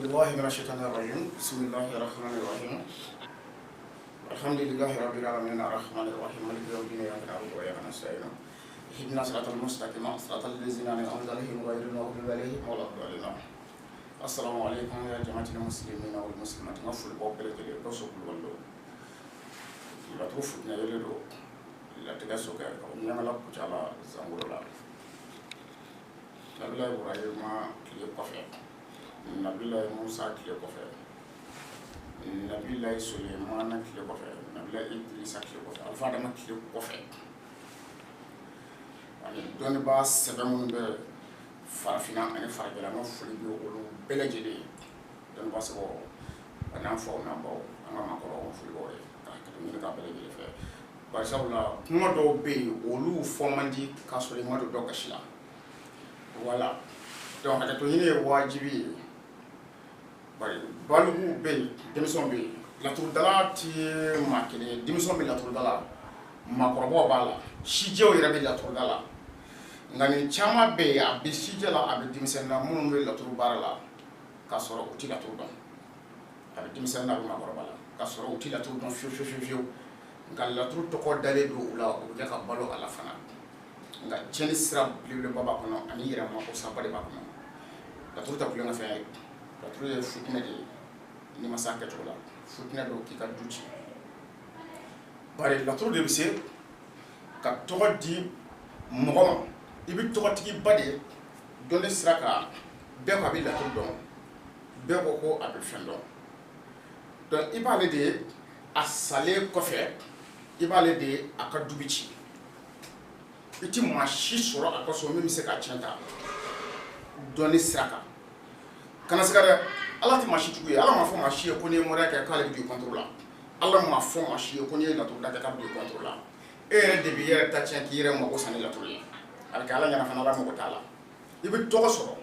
بالله من الشيطان الرجيم بسم الله الرحمن الرحيم الحمد لله رب العالمين الرحمن الرحيم مالك يوم الدين إياك نعبد وإياك نستعين اهدنا الصراط المستقيم صراط الذين أنعمت عليهم غير المغضوب عليهم ولا الضالين السلام عليكم يا جماعة المسلمين والمسلمات نفر بوبل جلي بسوق الولو لا توفنا يلدو لا تجسوك نعمل كجالا زمورلا نبلا إبراهيم كلي كفر نبلا موسى كلي كفر نبلا سليمان كلي كفر نبلا إدريس كلي كفر الفادم كلي كفر dɔnni b'a sɛbɛn minnu bɛ farafinna ani farajɛla an ka foli bɛ olu bɛɛ lajɛlen ye dɔnni b'a sɛbɛn a n'an faw n'an baw an ka maakɔrɔw foli b'aw ye k'a ɲini k'a bɛɛ lajɛlen fɛ bari sabula kuma dɔw bɛ yen olu fɔ man di k'a sɔrɔ i ma don dɔ gasi la wala donc hakɛto ɲini ye wajibi ye bari baliku bɛ yen denmisɛnw bɛ yen laturudala tɛ maa kelen ye denmisɛnw bɛ laturudala maakɔrɔbaw b'a la sijɛw yɛrɛ bɛ laturudala nka nin caman bɛ yen a bɛ sijɛ la a bɛ denmisɛnnin na minnu bɛ laturu baara la k'a sɔrɔ u tɛ laturu dɔn a bɛ denmisɛnnin na a bɛ maakɔrɔba la k'a sɔrɔ u tɛ laturu dɔn fiyewu nka laturu tɔgɔ dalen don u la u bɛ kɛ ka balo a la fana nka tiɲɛni sira belebeleba b'a kɔnɔ ani yɛrɛma ko saba de b'a kɔnɔ laturu tɛ kulonkɛ fɛn ye laturu ye futinɛ de ye n'i ma se a kɛcogo la futinɛ don k'i ka du ci bari laturu de bɛ se ka tɔgɔ di mɔgɔ ma i bɛ tɔgɔtigiba de dɔnni sira kan bɛɛ ko a bɛ laturu dɔn bɛɛ ko ko a bɛ fɛn dɔn donc i b'ale de a salen kɔfɛ i b'ale de a ka dubi ci i tɛ maa si sɔrɔ a ka so min bɛ se ka tiɲɛ ta dɔnni sira kan kana siga dɛ ala tɛ maa si jugu ye ala m'a fɔ maa si ye ko n'i ye mɔriya kɛ k'ale bɛ don i contre la ala m'a fɔ maa si ye ko n'i ye laturu da kɛ k'a bɛ don i contre la e yɛrɛ de b'i yɛrɛ ta tiɲɛ k'i yɛrɛ mago san ni laturu ye a bɛ kɛ ala ɲɛna fana ala mago t'a la i bɛ tɔgɔ sɔrɔ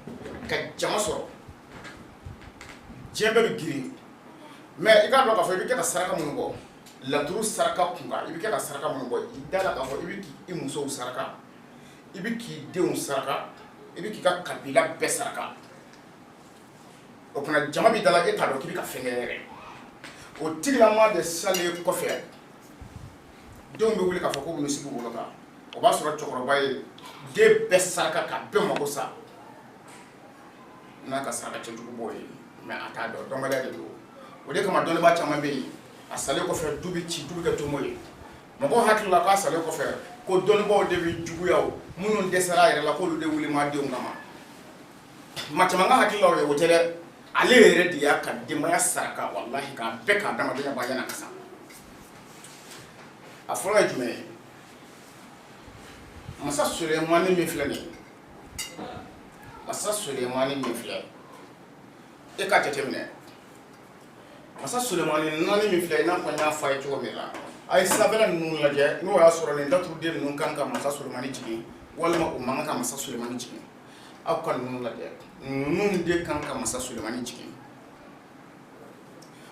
ka jama sɔrɔ diɲɛ bɛɛ bɛ girin mais i k'a dɔn k'a fɔ i bɛ kɛ ka saraka minnu bɔ laturu saraka kunkan i bɛ kɛ ka saraka minnu bɔ i da la k'a fɔ i bɛ k'i musow saraka i bɛ k'i denw saraka i bɛ k'i ka kabila bɛɛ saraka o kumana jama b'i da la e t'a dɔn k'i bɛ ka fɛn kɛ yɛrɛ o tigilama de salen kɔfɛ denw bɛ wuli k'a fɔ ko misi b'u bolo kan o b'a sɔrɔ cɛkɔrɔba ye den bɛɛ saraka ka bɛɛ mago sa n'a ka saraka cɛjugu b'o ye mais a t'a dɔn dɔnbaliya de don o de kama dɔnnibaa caman bɛ yen a salen kɔfɛ du bɛ ci du bɛ kɛ tomo ye mɔgɔw hakili la k'a salen kɔfɛ ko dɔnnibaaw de bɛ juguya o minnu dɛsɛra a yɛrɛ la k'olu de wuli maa denw kama maa caman ka hakili la o ye o tɛ dɛ ale yɛrɛ de y'a ka denbaya saraka walahi k'a bɛɛ k'a adamadenya b'a ɲɛna ka sa a fɔlɔ ye jumɛn ye masa Sulemani min filɛ nin ye masa Sulemani min filɛ e k'a jateminɛ masa Sulemani naani min filɛ i n'a fɔ n y'a fɔ a ye cogo min na a ye sanfɛla ninnu lajɛ n'o y'a sɔrɔ nin laturuden ninnu kan ka masa Sulemani jigin walima u man kan ka masa Sulemani jigin aw ka ninnu lajɛ ninnu de kan ka masa Sulemani jigin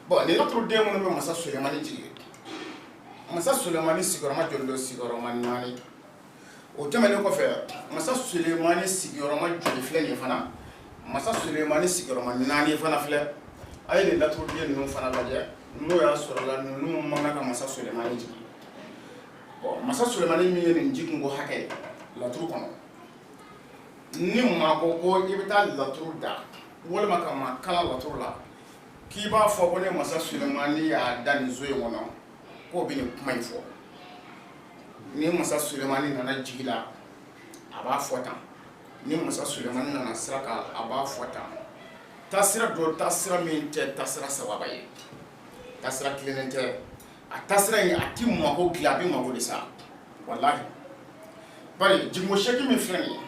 bon nin laturuden minnu bɛ masa Sulemani jigin masa Sulemani sigiyɔrɔma joli don sigiyɔrɔma naani o tɛmɛnen kɔfɛ masa Sulemani sigiyɔrɔma joli filɛ nin ye fana masa Sulemani sigiyɔrɔma naani fana filɛ a ye nin laturuden ninnu fana lajɛ n'o y'a sɔrɔ la ninnu man kan ka masa Sulemani jigin bon masa Sulemani min ye nin jigin ko hakɛ ye laturu kɔnɔ ni maa ko ko i bɛ taa laturu da walima ka maa kala laturu la k'i b'a fɔ ko ne masa Sulemani y'a da nin so in kɔnɔ k'o bɛ nin kuma in fɔ ni masa Sulemani nana jigi la a b'a fɔ tan ni masa Sulemani nana sira kan a b'a fɔ tan taasira dɔ taasira min tɛ taasira sababa ye taasira tilennen tɛ a taasira in a ti mago dilan a bɛ mago de sa walahi bari jigimo seki min filɛ nin ye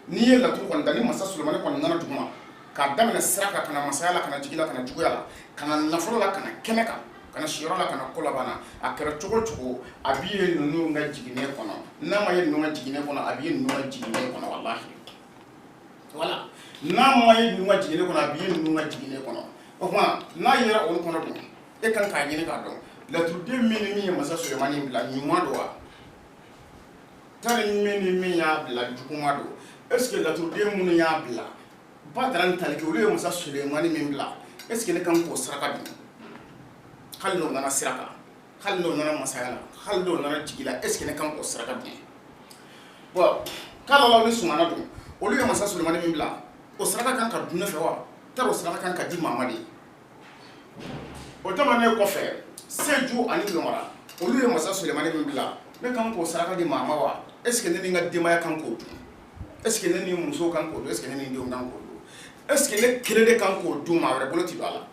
n'i ye laturu kɔni da ni masa Sulemani kɔni nana duguma k'a daminɛ sira kan ka na masaya la ka na jigi la ka na juguya la ka na nafolo la ka na kɛnɛ kan kana siyɔrɔ la kana ko labanna a kɛra cogo cogo a b'i ye ninnu ka jiginɛ kɔnɔ n'a ma ye ninnu ka jiginɛ kɔnɔ a b'i ye ninnu ka jiginɛ kɔnɔ walahi wala n'a ma ye ninnu ka jiginɛ kɔnɔ a b'i ye ninnu ka jiginɛ kɔnɔ o tuma n'a yera olu kɔnɔ dun e kan k'a ɲini k'a dɔn laturuden min ni min ye masa Sulemani bila ɲuman don wa tari min ni min y'a bila juguman don est ce que laturuden minnu y'a bila Badara ni Taliki olu ye masa Sulemani min bila est-ce que ne kan k'o saraka dun hali n'o nana sira kan hali n'o nana masaya la hali n'o nana jigi la est-ce que ne kan k'o saraka dun bon Kalalaw ni Sumana dun olu ye masa Sulemani min bila o saraka kan ka dun ne fɛ wa tari o saraka kan ka di maa ma de o tɛmɛnen kɔfɛ Seju ani Lomara olu ye masa Sulemani min bila ne kan k'o saraka di maa ma wa est-ce que ne ni n ka denbaya kan k'o dun est-ce que ne ni n muso kan k'o dun est-ce que ne ni n denw kan k'o dun est-ce que ne kelen de kan k'o dun maa wɛrɛ bolo ti don a la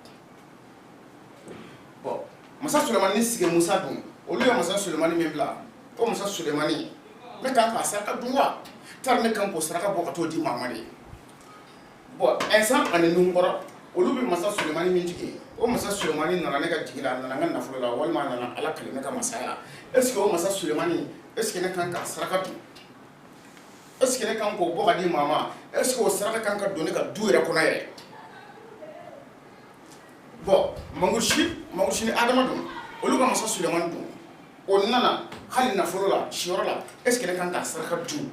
bon masa Sulemani ni sigi Musa dun olu ye masa Sulemani min bila o masa Sulemani ne kan k'a saraka dun wa tari ne kan k'o saraka bɔ ka t'o di maa ma de bon Ɛnsan ani Nunkɔrɔ olu bɛ masa Sulemani min jigi o masa Sulemani nana ne ka jigi la a nana n ka nafolo la walima a nana Ala kale ne ka masaya est-ce que o masa Sulemani est-ce que ne kan k'a saraka dun est-ce que ne kan k'o bɔ ka di maa ma est-ce que o saraka kan ka don ne ka du yɛrɛ kɔnɔ yɛrɛ bon Mangurusi ni Adama dun olu ka masa Sulemani dun o nana hali nafolo la siyɔrɔ la est-ce que ne kan k'a saraka dun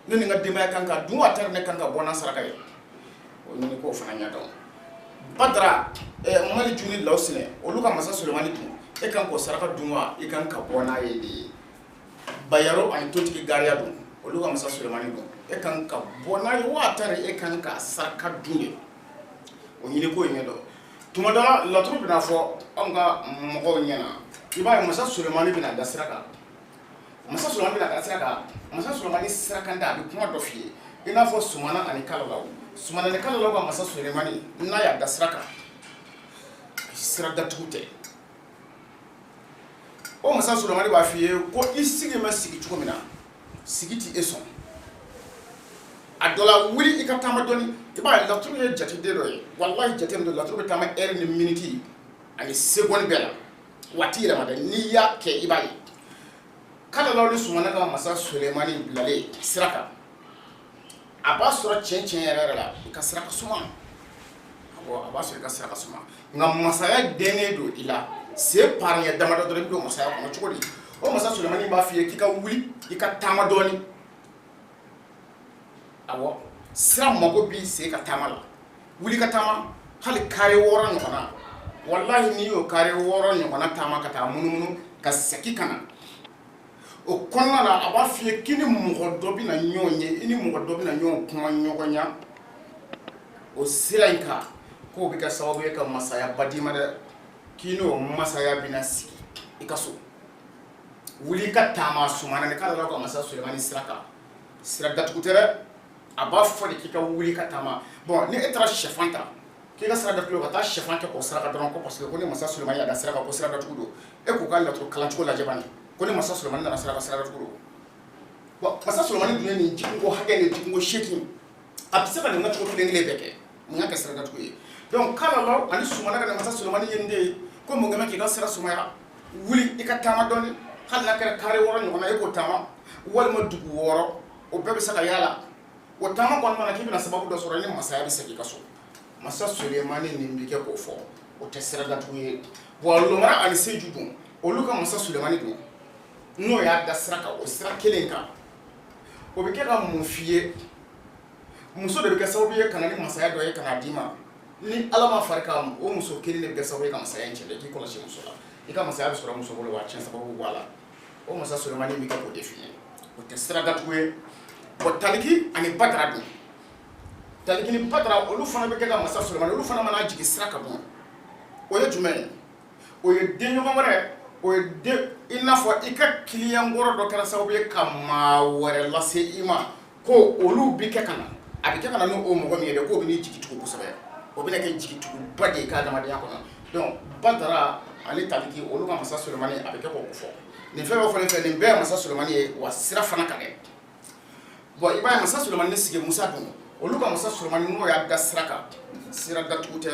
ne ni n ka denbaya kan k'a dun wa tari ne kan ka bɔ n'a saraka ye o ɲini k'o fana ɲɛdɔn Badara Mali Juni Lawusine olu ka masa Sulemani dun e kan k'o saraka dun wa i kan ka bɔ n'a ye de Bayero ani Totigi Gariya dun olu ka masa Sulemani dun e kan ka bɔ n'a ye wa tari e kan ka saraka dun de o ɲini k'o ɲɛdɔn tuma dɔ la laturu bɛna fɔ anw ka mɔgɔw ɲɛna i b'a ye masa Sulemani bɛna da sira kan masa Sulemani bɛna da sira kan masa Sulemani sira kan da a bɛ kuma dɔ f'i ye i n'a fɔ Sumana ani Kalalaw Sumana ni Kalalaw ka masa Sulemani n'a y'a da sira kan sira datugu tɛ o masa Sulemani b'a f'i ye ko i sigi ma sigi cogo min na sigi ti e sɔn a dɔ la wuli i ka taama dɔɔni i b'a ye laturu ye jateden dɔ ye walahi jate min don laturu bɛ taama heure ni minute ani seconde bɛɛ la waati yɛlɛma dɛ n'i y'a kɛ i b'a ye Kalalaw ni Sumana ka masa Sulemani bilalen sira kan a b'a sɔrɔ tiɲɛ yɛrɛ la i ka sira ka suma a b'a sɔrɔ i ka sira ka suma nka masaya dennen don i la sen paranɲɛ damadɔ dɔrɔn i bɛ don masaya kɔnɔ cogo di o masa Sulemani b'a f'i ye k'i ka wuli i ka taama dɔɔni awɔ sira mago b'i sen ka taama la wuli ka taama hali kare 6 ɲɔgɔnna walahi n'i y'o kare 6 ɲɔgɔnna taama ka taa munumunu ka segin ka na o kɔnɔna la a b'a f'i ye k'i ni mɔgɔ dɔ bɛna ɲɔgɔn ye i ni mɔgɔ dɔ bɛna ɲɔgɔn kuma ɲɔgɔn ya o sira in kan k'o bɛ kɛ sababu ye ka masaya ba d'i ma dɛ k'i n'o masaya bɛna sigi i ka so wuli i ka taama Sumana ni Kalalaw ka masa Sulemani sira kan sira datugu tɛ dɛ a b'a fɔ de k'i ka wuli ka taama bon ni e taara sɛfan ta k'i ka sira datugu ka taa sɛfan kɛ o sira kan dɔrɔn ko parce que ko ni masa Sulemani y'a da sira kan ko sira datugu don e k'u ka laturu kalancogo lajɛ bani ko ni masa Sulemani nana sira kan sira datugu don bon masa Sulemani dun ye nin jiginko hakɛ ni jiginko 8 a bɛ se ka nin cogo kelen bɛɛ kɛ nin y'a kɛ sira datugu ye donc Kalalaw ani Sumana ka masa Sulemani ye nin de ye ko mun kɛmɛ k'i ka sira sumaya wuli i ka taama dɔɔni hali n'a kɛra kare 6 ɲɔgɔnna e k'o taama walima dugu 6 o bɛɛ bɛ se ka y'a la o taama kɔnɔna na k'i bɛna sababu dɔ sɔrɔ ni masaya bɛ segin i ka so masa Sulemani nin bɛ kɛ k'o fɔ o tɛ sira datugu ye wa Lomara ani Seju dun olu ka masa Sulemani dun n'o y'a da sira kan o sira kelen kan o bɛ kɛ ka mun f'i ye muso de bɛ kɛ sababu ye ka na ni masaya dɔ ye ka na d'i ma ni Ala ma fari kan o muso kelen de bɛ kɛ sababu ye ka masaya in cɛn k'i kɔlɔsi muso la i ka masaya bɛ sɔrɔ muso bolo wa tiɲɛ sababu bɔ a la o masa Sulemani bɛ kɛ k'o de f'i ye o tɛ sira datugu ye bon Taliki ani Badara dun Taliki ni Badara olu fana bɛ kɛ ka masa Sulemani olu fana mana jigin sira kan dun o ye jumɛn ye o ye den ɲɔgɔn wɛrɛ o ye den i n'a fɔ i ka client kɔrɔ dɔ kɛra sababu ye ka maa wɛrɛ lase i ma ko olu bɛ kɛ ka na a bɛ kɛ ka na n'o mɔgɔ min ye dɛ k'o bɛ n'i jigi tugu kosɛbɛ o bɛna kɛ jigi tuguba de ye i ka adamadenya kɔnɔ donc Badara ani Taliki olu ka masa Sulemani a bɛ kɛ k'o fɔ nin fɛn o fɛn filɛ nin bɛɛ ye masa Sulemani ye wa sira fana kan dɛ bon i b'a ye masa Sulemani ni sigi Musa dun olu ka masa Sulemani n'o y'a da sira kan sira datugu tɛ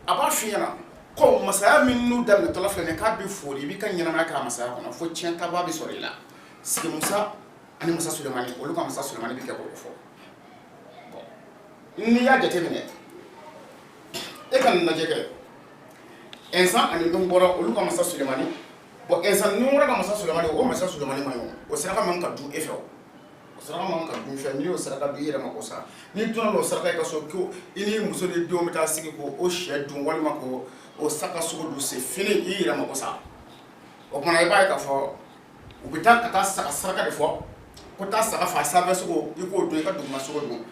a b'a f'i ɲɛna ko masaya min n'u daminɛtɔla filɛ nin ye k'a bɛ fori i b'i ka ɲɛnamaya k'a masaya kɔnɔ fo tiɲɛtaba bɛ sɔrɔ i la sigi Musa ani masa Sulemani olu ka masa Sulemani bɛ kɛ k'o fɔ bon n'i y'a jateminɛ e ka nin lajɛ kɛ Ɛnsan ani Nunkɔrɔ olu ka masa Sulemani bon Ɛnsan Nunkɔrɔ ka masa Sulemani o masa Sulemani ma ɲi o sira ka man ka dun e fɛ o saraka man ka dun fɛn n'i y'o saraka dun i yɛrɛ ma ko sa n'i donna n'o saraka i ka so ko i ni muso ni denw bɛ taa sigi ko o sɛ dun walima ko o saka sogo dun c'est fini i yɛrɛ ma ko sa o kumana i b'a ye k'a fɔ u bɛ taa ka taa saga saraka de fɔ ko taa saga fa sanfɛ sogo i k'o dun i ka duguma sogo dun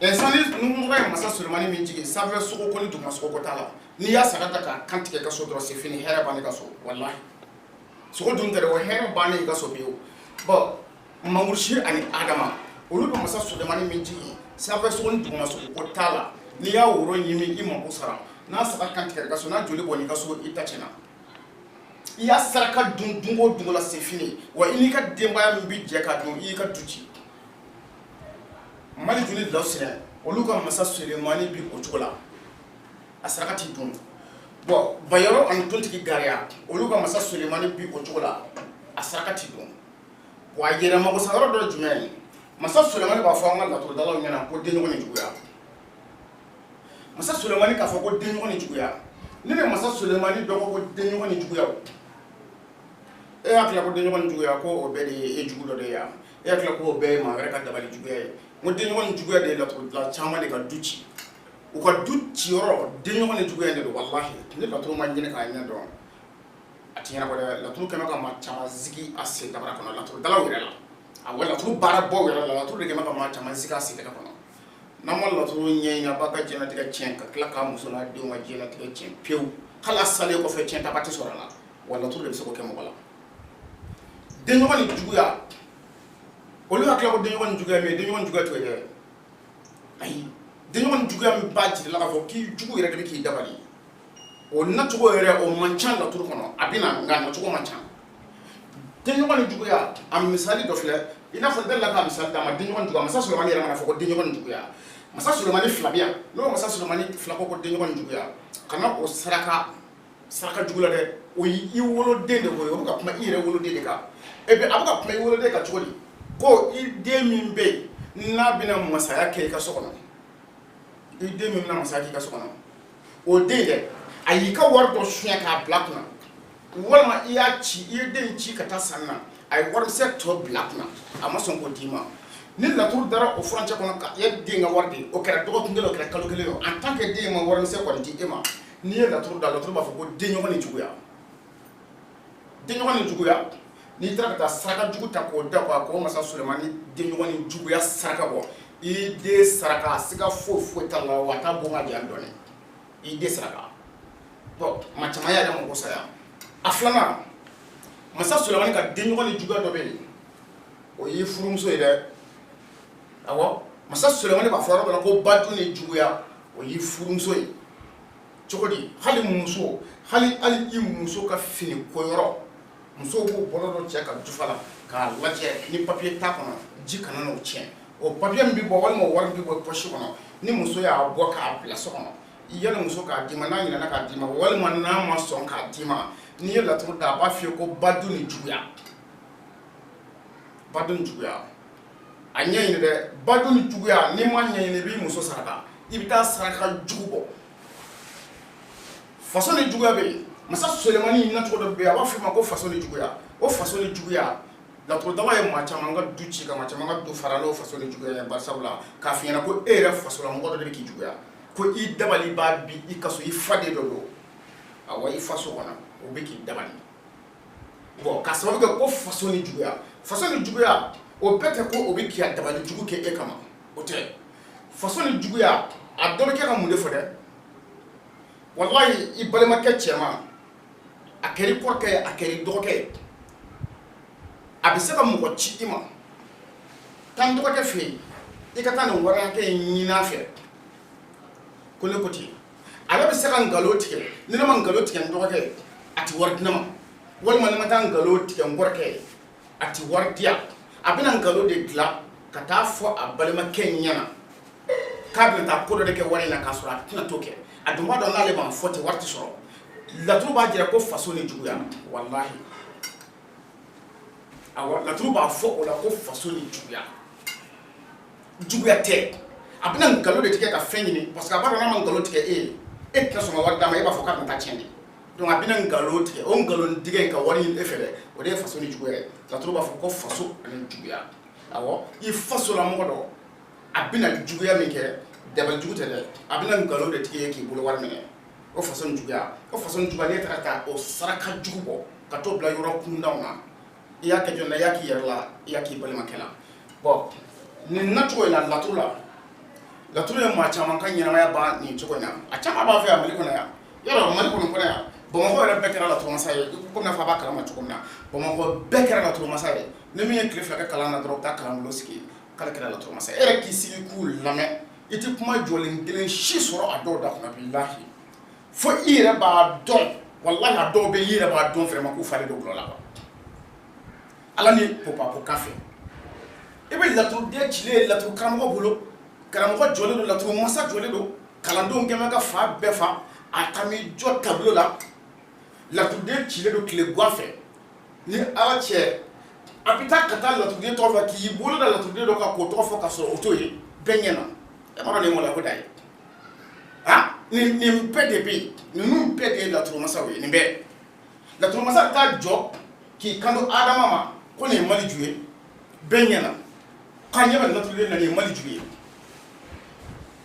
ɛnsan ni numukɛ ye masa Sulemani min jigin sanfɛ sogo ko ni duguma sogo ko t'a la n'i y'a saga ta k'a kan tigɛ i ka so dɔrɔn c'est fini hɛrɛ b'a n'i ka so walahi sogo dun tɛ dɛ o hɛrɛ bannen i ka so pewu bon Mangurusi ani Adama olu bɛ masa Sulemani min jigin sanfɛ sogo ni duguma sogo ko t'a la n'i y'a woro ɲimi i mako sara n'a saga kan tigɛ i ka so n'a joli bɔnna i ka so i ta tiɲɛna i y'a saraka dun dungo dungo la c'est fini wa i n'i ka denbaya min bɛ jɛ k'a dun i y'i ka du ci Mali joli dilaw sinɛ olu ka masa Sulemani bi o cogo la a saraka ti dun bon Bayero ani Tontigi Gariya olu ka masa Sulemani bi o cogo la a saraka ti dun wa a yɛrɛmako sa yɔrɔ dɔ jumɛn ye masa Sulemani b'a fɔ an ka laturudalaw ɲɛna ko denɲɔgɔn ni juguya masa Sulemani k'a fɔ ko denɲɔgɔn ni juguya ne bɛ masa Sulemani dɔgɔ ko denɲɔgɔn ni juguya e hakili ko denɲɔgɔn ni juguya ko o bɛɛ de ye e jugu dɔ de ye yan e hakili ko o bɛɛ ye maa wɛrɛ ka dabali juguya ye n ko denɲɔgɔn ni juguya de ye laturudala caman de ka du ci u ka du ciyɔrɔ denɲɔgɔn ni juguya de don walahi ne laturu ma ɲini k'a ɲɛ dɔn a ti ɲɛnabɔ dɛ laturu kɛmɛ ka maa caman sigi a sen dabara kɔnɔ laturudalaw yɛrɛ la awɔ laturu baarabɔw yɛrɛ la laturu de kɛmɛ ka maa caman sigi a sen daga kɔnɔ n'an ma laturu ɲɛɲini a b'a ka diɲɛlatigɛ tiɲɛ ka tila k'a muso n'a denw ka diɲɛlatigɛ tiɲɛ pewu hali a salen kɔfɛ tiɲɛtaba tɛ sɔrɔ a la wa laturu de bɛ se k'o kɛ mɔgɔ la denɲɔgɔn ni juguya olu hakili ko denɲɔgɔn ni juguya min ye denɲɔgɔn ni juguya t'o ye dɛ ayi denɲɔgɔn ni juguya min b'a jirala k'a fɔ k'i jugu yɛrɛ de bɛ k'i dabali o nacogo yɛrɛ o man ca laturu kɔnɔ a bɛ na nka nacogo man ca denɲɔgɔn ni juguya a misali dɔ filɛ i n'a fɔ n delila ka misali d'a ma denɲɔgɔn ni juguya masa Sulemani yɛrɛ mana fɔ ko denɲɔgɔn ni juguya masa Sulemani fila bɛ yan n'o masa Sulemani fila ko denɲɔgɔn ni juguya kana o saraka jugu la dɛ o y'i woloden de ko ye o bɛ ka kuma i yɛrɛ woloden de kan et puis a bɛ ka kuma i woloden kan cogo di ko i den min bɛ yen n'a bɛna masaya kɛ i ka so kɔnɔ i den min bɛna masaya kɛ i ka so kɔnɔ o den dɛ a y'i ka wari dɔ suɲɛ k'a bila kunna walima i y'a ci i ye den ci ka taa sanni na a ye warisɛ tɔ bila kunna a ma sɔn k'o d'i ma ni laturu dara o furancɛ kɔnɔ ka e den ka wari di o kɛra dɔgɔkun kelen o kɛra kalo kelen o en tant que den ma warimisɛn kɔni di e ma n'i ye laturu da laturu b'a fɔ ko denɲɔgɔn ni juguya denɲɔgɔn ni juguya n'i taara ka taa saraka jugu ta k'o da k'o masa Sulemani denɲɔgɔn ni juguya saraka bɔ i den saraka a siga foyi t'a la wa a t'a bɔ ka di yan dɔɔni i den saraka bon maa caman y'a yɛrɛ mako sa yan a filanan masa Sulemani ka denɲɔgɔn ni juguya dɔ bɛ yen o y'i furumuso ye dɛ awɔ masa Sulemani b'a fɔ yɔrɔ dɔ la ko badu ni juguya o y'i furumuso ye cogo di hali i muso ka fini koyɔrɔ musow b'o bɔlɔ dɔ cɛ ka jufa la k'a lajɛ ni papiye t'a kɔnɔ ji kana n'o tiɲɛ o papiye min bɛ bɔ walima o wari min bɛ bɔ pɔsi kɔnɔ ni muso y'a bɔ k'a bila so kɔnɔ i yanni muso k'a d'i ma n'a ɲinɛna k'a d'i ma walima n'a ma sɔn k'a d'i ma n'i ye laturu da a b'a f'i ye ko badu ni juguya a ɲɛɲini dɛ badu ni juguya n'i ma ɲɛɲini i b'i muso saraka i bɛ taa saraka jugu bɔ faso ni juguya bɛ yen masa Sulemani nacogo dɔ bɛ yen a b'a f'i ma ko faso ni juguya o faso ni juguya laturudala ye maa caman ka du ci ka maa caman ka du fara n'o faso ni juguya ye barisabula k'a f'i ɲɛna ko e yɛrɛ fasola mɔgɔ dɔ de bɛ k'i juguya ko i dabali b'a bi i kaso i fa de dɔ don awɔ i faso kɔnɔ o bɛ k'i dabali bon k'a sababu kɛ ko faso ni juguya o bɛɛ tɛ ko o bɛ k'i dabali jugu kɛ e kama o tɛ faso ni juguya a dɔ bɛ kɛ ka mun de fɔ dɛ wallahi i balimakɛ cɛman a kɛra i kɔrɔkɛ ye a kɛra i dɔgɔkɛ ye a bɛ se ka mɔgɔ ci i ma taa n dɔgɔkɛ fɛ yen i ka taa nin wari hakɛ in ɲini a fɛ ko ne ko ten ale bɛ se ka nkalon tigɛ ni ne ma nkalon tigɛ n dɔgɔkɛ ye a tɛ wari di ne ma walima ne ma taa nkalon tigɛ n kɔrɔkɛ ye a tɛ wari di yan a bɛna nkalon de dilan ka taa fɔ a balimakɛ in ɲɛna k'a bɛna taa ko dɔ de kɛ wari in na k'a sɔrɔ a tɛna t'o kɛ a dun b'a dɔn n'ale ma fɔ ten wari tɛ sɔrɔ laturu b'a jira ko faso ni juguya walahi awɔ laturu b'a fɔ o la ko faso ni juguya tɛ a bɛna nkalon de tigɛ ka fɛn ɲini parce que a b'a dɔn n'a ma nkalon tigɛ e ye e tɛna sɔn ka wari d'a ma e b'a fɔ k'a bɛna taa tiɲɛ de donc a bɛna nkalon tigɛ o nkalon tigɛ in ka wari ɲini e fɛ dɛ o de ye faso ni juguya ye laturu b'a fɔ ko faso ani juguya awɔ i fasola mɔgɔ dɔ a bɛna juguya min kɛ dabali jugu tɛ dɛ a bɛna nkalon de tigɛ k'i bolo wari minɛ o façon juguya ne taara ka o saraka jugu bɔ ka t'o bila yɔrɔ kundaw na i y'a kɛ jɔn na i y'a k'i yɛrɛ la i y'a k'i balimakɛ la bon nin nacogo in na laturu ye maa caman ka ɲɛnamaya ban nin cogo in na a caman b'a fɛ yan Mali kɔnɔ yan yɔrɔ Mali kɔnɔ yan Bamakɔ yɛrɛ bɛɛ kɛra laturu masa ye komi n'a fɔ a b'a kalama cogo min na Bamakɔ bɛɛ kɛra laturu masa ye ni min ye tile fila kɛ kalan na dɔrɔn u bɛ taa kalanbolo sigi k'ale kɛra laturu masa ye e yɛrɛ k'i sigi k'u lamɛn i tɛ kuma jɔlen kelen si sɔrɔ a dɔw da kɔnɔ bilahi fo i yɛrɛ b'a dɔn wallahi a dɔw bɛ i yɛrɛ b'a dɔn vraiment k'u falen don gulɔ la ala ni popapo kafɛ i bɛ laturuden cilen laturu karamɔgɔ bolo karamɔgɔ jɔlen don laturu masa jɔlen don kalandenw kɛmɛ ka fa bɛɛ fa a kami jɔ tableau la laturuden cilen don tile guwan fɛ ni ala cɛ a bɛ taa ka taa laturuden tɔgɔ fɛ k'i bolo da laturuden dɔ kan k'o tɔgɔ fɔ ka sɔrɔ o t'o ye bɛɛ ɲɛna e ma dɔn nin mɔlɛ ko da ye nin bɛɛ de bɛ yen ninnu bɛɛ de ye laturu masaw ye nin bɛɛ laturu masa taa jɔ k'i kanto Adama ma ko nin ye Mali ju ye bɛɛ ɲɛna k'a ɲɛ bɛ laturuden na nin ye Mali ju ye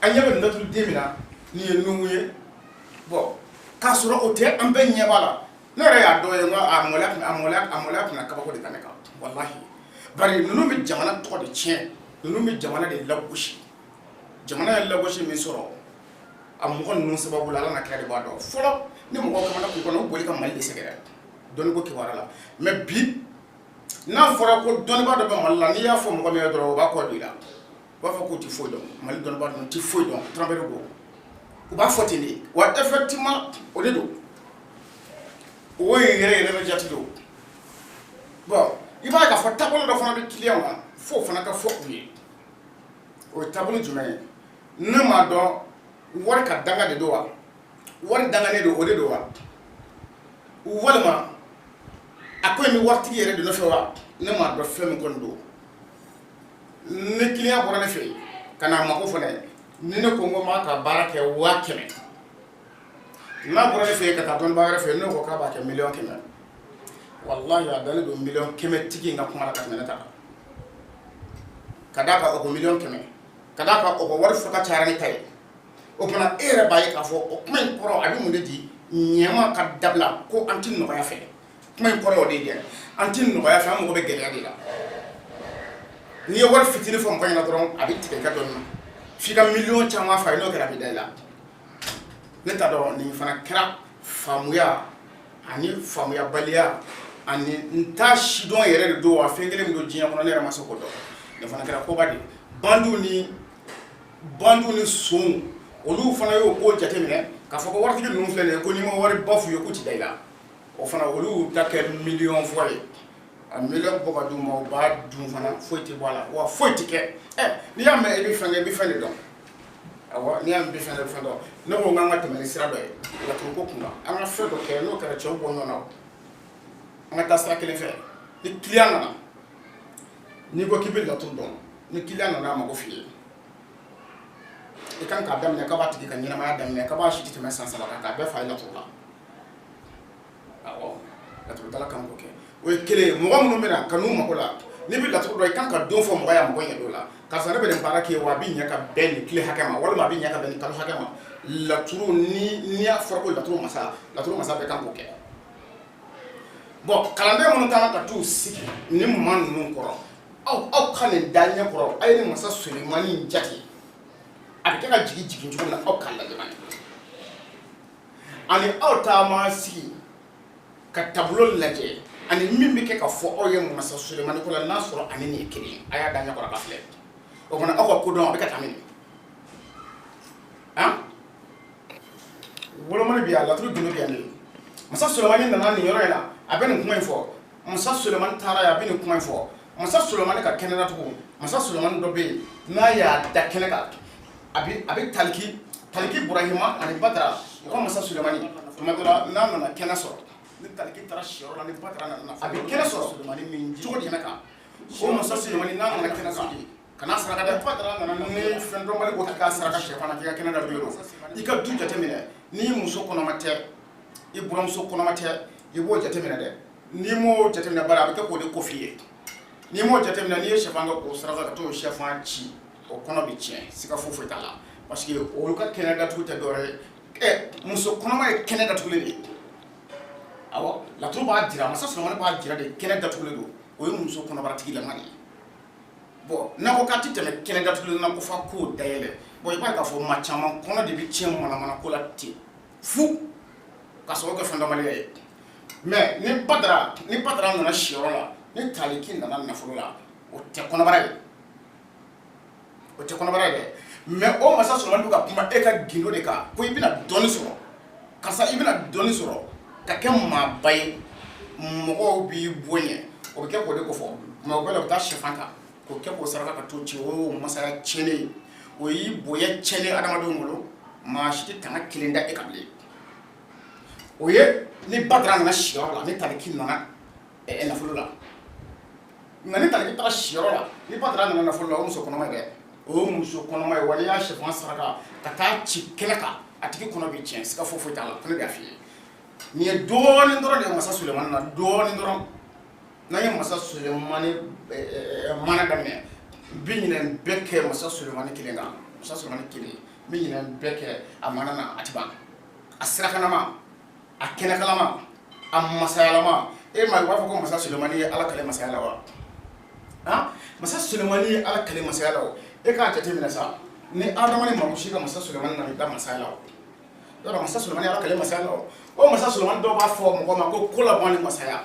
a ɲɛ bɛ laturuden min na nin ye Nuhu ye bon k'a sɔrɔ o tɛ an bɛɛ ɲɛ b'a la ne yɛrɛ y'a dɔn ye n ko a mɔlɛya tɛna kabako de kan ne kan wallahi bari ninnu bɛ jamana tɔgɔ de tiɲɛ ninnu bɛ jamana de lagosi jamana ye lagosi min sɔrɔ a mɔgɔ ninnu sababu la ala na kira de b'a dɔn fɔlɔ ni mɔgɔ kamana k'u kɔnɔ u boli ka Mali de sɛgɛrɛ dɔnni ko kibaruya la mais bi n'a fɔra ko dɔnnibaa dɔ bɛ Mali la n'i y'a fɔ mɔgɔ min ye dɔrɔn o b'a kɔ don i la u b'a fɔ k'u tɛ foyi dɔn Mali dɔnnibaa ninnu tɛ foyi dɔn tarawele don u b'a fɔ ten de wa effectivement o de don o ye yɛrɛ bɛ jate don bon i b'a ye k'a fɔ taabolo dɔ fana bɛ client na fo o fana ka fɔ u ye o ye taabolo jumɛn ye ne m'a dɔn wari ka danga de don wa wari danganen don o de don wa walima a ko in bɛ waritigi yɛrɛ de nɔfɛ wa ne m'a dɔn fɛn min kɔni don ni client bɔra ne fɛ yen ka n'a mako fɔ ne ye ni ne ko n ko m'a ka baara kɛ 100.000 n'a bɔra ne fɛ yen ka taa dɔnnibaa wɛrɛ fɛ yen ne ko k'a b'a kɛ 100.000 wallahi a dalen don 100.000 tigi in ka kuma la ka tɛmɛ ne ta kan ka d'a kan o ko 100.000 ka d'a kan o ko wari fɔ ka cayara ne ta ye o kumana e yɛrɛ b'a ye k'a fɔ o kuma in kɔrɔ a bɛ mun de di ɲɛma ka dabila ko an tɛ nɔgɔya fɛ kuma in kɔrɔ o de ye dɛ an tɛ nɔgɔya fɛ an mago bɛ gɛlɛya de la n'i ye wari fitinin fɔ mɔgɔ ɲɛna dɔrɔn a bɛ tigɛ i ka dɔnni na f'i ka miliyɔn caman fa ye n'o kɛra a bɛ da i la ne t'a dɔn nin fana kɛra faamuya ani faamuyabaliya ani n t'a sidɔn yɛrɛ de don wa fɛn kelen min don diɲɛ kɔnɔ ne yɛrɛ ma se k'o dɔn ne fana kɛra koba de bandu ni sonw olu fana y'o ko jate minɛ k'a fɔ ko waritigi ninnu filɛ nin ye ko n'i ma wari ba f'u ye k'u tɛ da i la o fana olu ta kɛ miliyɔn fɔ ye a miliyɔn bɔ ka d'u ma u b'a dun fana foyi tɛ bɔ a la wa foyi tɛ kɛ n'i y'a mɛn i bɛ fɛn kɛ i bɛ fɛn de dɔn awɔ n'i y'a mɛn i bɛ fɛn de dɔn ne ko k'an ka tɛmɛ ni sira dɔ ye laturu ko kunna an ka fɛn dɔ kɛ n'o kɛra cɛw bɔ ɲɔgɔn na an ka taa sira kelen fɛ ni client nana n'i ko k'i bɛ laturu dɔn ni client nana a mago f'i ye i kan k'a daminɛ k'a b'a tigi ka ɲɛnamaya daminɛ k'a b'a si tɛ tɛmɛ san 3 kan k'a bɛɛ fa ye laturu la awɔ laturudala kan k'o kɛ o ye kelen ye mɔgɔ minnu bɛ na ka n'u mago la n'i bɛ laturu dɔn i kan ka don fɔ mɔgɔ ye a mago ɲɛ don la karisa ne bɛ nin baara kɛ wa a bɛ ɲɛ ka bɛn nin tile hakɛ ma walima a bɛ ɲɛ ka bɛn nin kalo hakɛ ma laturu n'i y'a fɔra ko laturu masa bɛɛ kan k'o kɛ bon kalanden minnu kan ka t'u sigi ni maa ninnu kɔrɔ aw ka nin da ɲɛ kɔrɔ a ye nin masa Sulemani jate a bɛ kɛ ka jigin cogo min na aw k'a lajɛ bani ani aw taama sigi ka tableau lajɛ ani min bɛ kɛ ka fɔ aw ye masa Sulemani ko la n'a sɔrɔ ani nin ye kelen ye a y'a da ɲɛ kɔrɔ ka filɛ o kumana aw ka kodɔn a bɛ ka taa min wolomani bɛ yan laturu gindo bɛ yan de masa Sulemani nana nin yɔrɔ in na a bɛ nin kuma in fɔ masa Sulemani taara yen a bɛ nin kuma in fɔ masa Sulemani ka kɛnɛ na tugun masa Sulemani dɔ bɛ yen n'a y'a da kɛnɛ kan a bɛ taliki Burahima ani Batara u ka masa Sulemani tuma dɔ la n'a nana kɛnɛ sɔrɔ ni taliki taara siyɔrɔ la ni Batara nana a bɛ kɛnɛ sɔrɔ Sulemani min cogo di kɛnɛ kan o masa Sulemani n'a nana kɛnɛ kan kana saraka dɛ Batara nana ni fɛn dɔn bali ko k'i ka saraka sɛfana k'i ka kɛnɛ da don i ka du jateminɛ n'i muso kɔnɔma tɛ i buramuso kɔnɔma tɛ i b'o jateminɛ dɛ n'i m'o jateminɛ bari a bɛ kɛ k'o de ko f'i ye ni mo jate mina ni ye chefan ka ko saraka ka to chefan ci o kono bi tien sika fofu tala parce que o ka kene da tout dore muso kono ma kene da tule ni awo la turu ba dira masa so ma ba dira de kene da tule do o muso kono bara tigi la mani bon na ko kati tele kene da tule na ko fa ko dayele bon e ba ka fo ma chama kono de bi tien mana ko la ti fu ka so ko fanda mali mais ni padra na shioro la ni taliki na nafolo la o te kono bara de mais o masa so mandu ka kuma e ka gindo de ka ko ibina doni soro kasa ibina doni soro ka ke ma bay mo bi bonye o ke ko de ko fo ma ko la ta shefanka ko ke ko saraka ka to ci o masa chene o yi boye chene adama do ngolo ma shi tanga kilinda e kable o ye ni badra na shioro la ni taliki na nafolo la ngani taliki ta shioro la ni badra na nafolo la o muso kono ma de o muso kono ma wali ya chefan saraka ka ta ci kelaka atiki kono bi tien sika fofo ta la kono bi afi ni doni ndoro de masa Suleiman na doni ndoro na ye masa Suleiman mana damne binyinen beke masa Suleiman kilenga masa Suleiman kile binyinen beke amana na atiba asiraka na ma akena kalama am masalama e ma wa ko masa Suleiman ala kale masala wa ha masa Suleiman ala kale masala wa e ka tete mina sa ni adama ni mamushi ka masa Suleiman na da masala wa do masa Suleiman ala kale masala o masa Suleiman do ba fo mo ko kola bani masaya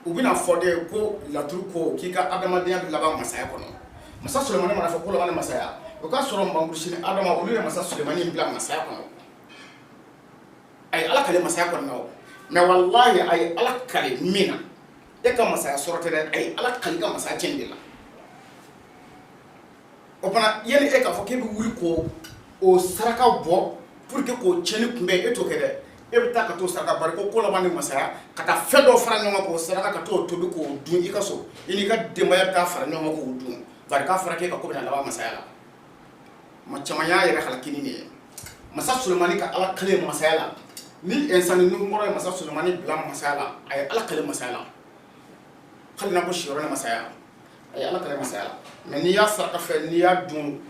u bina fo de ko la turu ko ki ka adama de la ba masaya kono masa Suleiman ma fo kola bani masaya o ka soro mbangushi ni adama o ni masa Suleiman ni bla masaya kono ay ala kale masaya kono mais wallahi ay ala kale mina e ka masaya sorte de ay ala kale ka masaya cendila o pana yeli e ka fo ke bi wuri ko o saraka bo pour que ko cheni kumbe e to kede e bi ta ka to saraka bar ko la bani masaya kata fedo fara nyoma ko saraka ka to bi ko dun i ka so ini ka demaya ta fara nyoma ko dun bar ka fara ke ka ko na la masaya la ma chamanya yere halakini ne masa Sulemani ka ala kale masaya la ni insani nu moro masa Sulemani bla masaya la ay ala kale masaya la khalina ko shiro na masaya ay ala kale masaya la mais ni ya saraka fe ni ya dun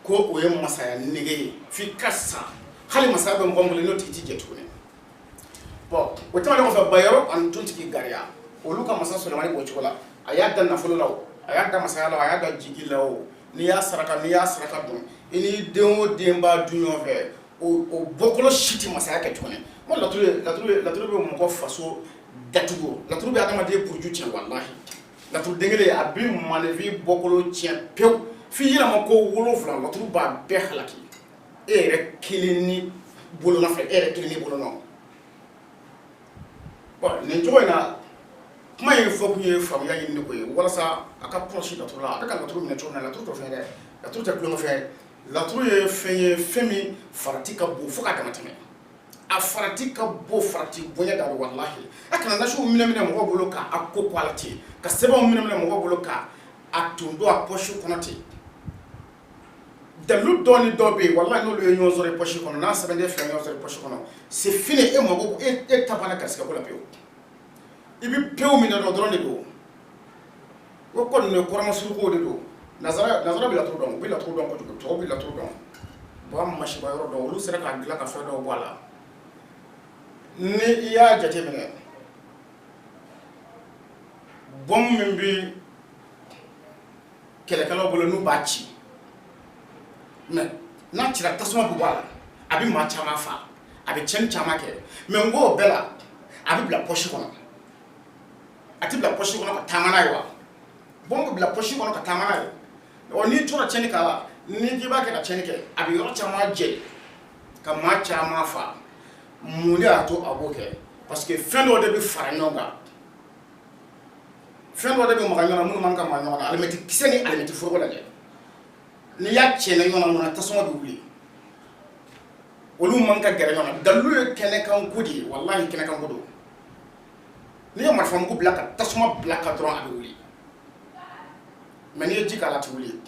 ko o ye masaya nege fi kassa khali masaya be ngombo le noti tije tune bon o tama ko fa bayaro an tunti ki garia o luka masa Sulemani bo chola ayada na fulu law ayada masaya law ayada jigi law ni ya saraka dun ini denwo demba dunyo fe o bokolo shiti masaya ke tune mo la tulu be mo ko faso datugo la tulu be adama de pour juti wallahi la tulu dengele abi malevi bokolo tien pew fi yira mo ko wolo flan la tulu ba be halaki e re kilini bolo na fe e re kilini bolo no bon ne joina kuma ye fo ku ye fam ya yin ko ye wala sa aka proche la tulu la aka la tulu ne tona la tulu to fe la tulu ta kulo fe la tulu ye fe femi faratika bo fo ka tamatame a faratika bo farati bonya da wallahi aka na shu minamina mo bolo ka akko quality ka seba minamina mo bolo ka atundo a poshu konati de lu doni dobe wallahi no le nyozore poshu kono na sebe de fe nyozore poshu kono c'est fini e mo go e tapana kaska ko la pew ibi pew mi na do drone do ko kon ne ko ramasuru ko de do nazara bi la trop don ko to bi la trop don bo am mashi ba yoro do lu sera ka gila ka fe do wala ni ya jate mene bom min bi kele kala bolo nu bachi mais na tira tasuma bu wala abi ma chama fa abi chen chama ke mais ngo bela abi bla poche kono ati bla poche kono ka tamana yo bongo bla poche kono ka tamana yo oni tura chen kala ni giba ke ka chen ke abi yo chama je ka ma chama fa muni ato aboke parce que fin do de bi faranyonga fin do de bi maganyona mun man ka manyona alimeti kiseni alimeti furo la de ni ya chene yona mun tasoma dubli olu man ka gere yona dalu kene kan gudi wallahi kene kan gudu ni ma fam ko blaka tasoma blaka dron aduli mani jika la tuli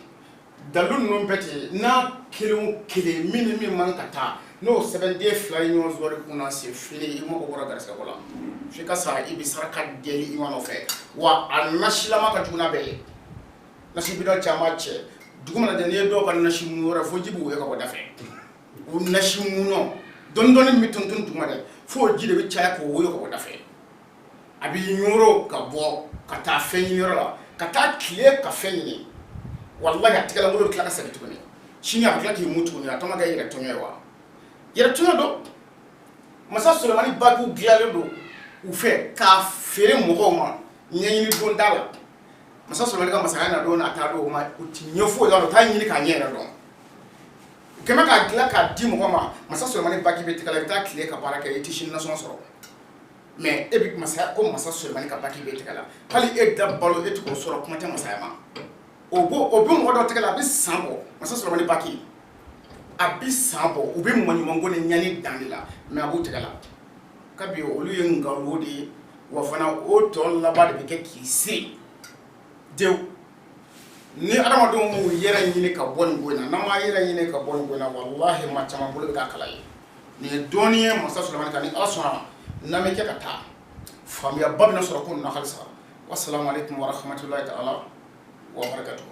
dalu no beti na kele minimi man kata no 7 day fly no zori kuna se fili imo ko gora garska kola fika sa ibi saraka deli imo no fe wa anashila maka tuna be nasi bidon chama che duguma na ne do kan nasi mu wora fo jibu e ko dafe o nasi mu no don mi tuntun duguma de fo jide bi cha ko wo ko dafe abi nyoro ka bo ka ta fe nyoro la ka ta kile ka fe ni wallahi atikala ngolo kila ka sabi tuni shini akla ki mutu ni atoma ga yira tonyewa yira tonyo do masa Sulemani bagu giale do u fe ka fere mo ma nyanyini don dala masa Sulemani ka masa na do na ta do ma utinyo fo la ta nyini ka nyera do kema ka gila ka di mo ma masa Sulemani bagi betikala ta kile ka baraka e tishin na so so mais e bi masa ko masa Sulemani ka bagi betikala hali e da balo e to so kuma ta masa ma obo mo do tekala bi sambo masa Sulemani baki abi sambo ubi mo nyumongo ne nyani dandila mais abu tekala kabi olu ye ngalo de wa fana o to laba de ke kisi dew ni adama do mu yera nyini ka bon gona na ma yera nyini ka bon gona wallahi ma chama bulu ka kala yi ni doniye masa Sulemani kan asuna na me ke kata famiya babna sura kun na khalsa wassalamu alaikum wa rahmatullahi ta'ala wa barakatuh